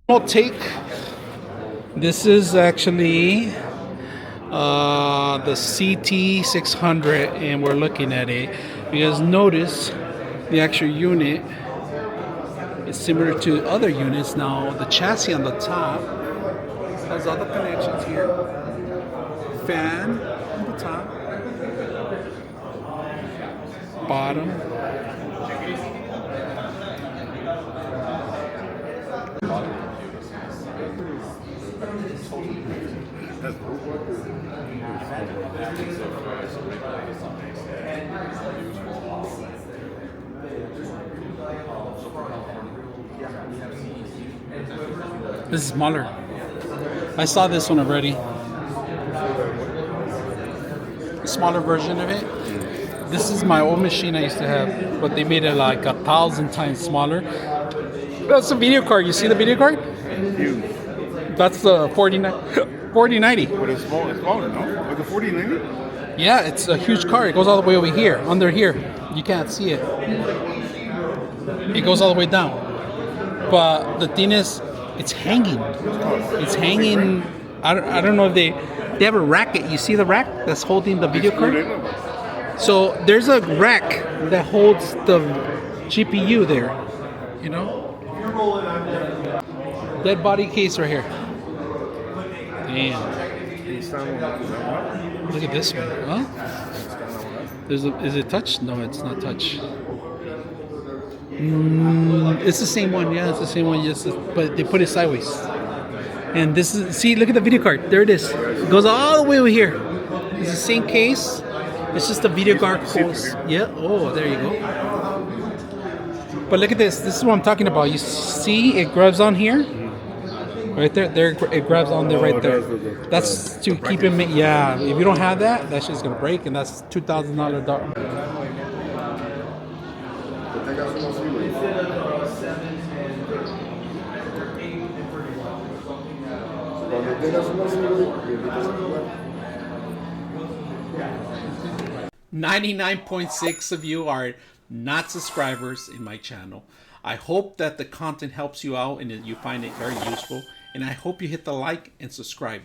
Thermaltake. This is actually the CT600, and we're looking at it because notice the actual unit is similar to other units. Now the chassis on the top has all the connections here. Fan on the top, bottom. This is smaller. I saw this one already. A smaller version of it. This is my old machine I used to have, but they made it like 1,000 times smaller. That's the video card. You see the video card? Huge. That's the 4090. But it's smaller, no? Like the 4090? Yeah, it's a huge card. It goes all the way over here, under here. You can't see it. It goes all the way down. But the thing is, it's hanging. It's hanging. I don't know if they have a racket. You see the rack that's holding the video card? So there's a rack that holds the GPU there. You know? Dead body case right here. Damn. Look at this one. Huh? Is it touch? No, it's not touch. It's the same one. Yeah, it's the same one. Yes, but they put it sideways. And this is, see, look at the video card. There it is. It goes all the way over here. It's the same case. It's just a video card holds. Yeah. Oh, there you go. But look at this. This is what I'm talking about. You see, it grabs on here. Right there, it grabs on there right there. That's to keep it. Yeah, if you don't have that, that shit's gonna break, and that's $2,000 dog. .6 of you are not subscribers in my channel. I hope that the content helps you out and that you find it very useful. And I hope you hit the like and subscribe.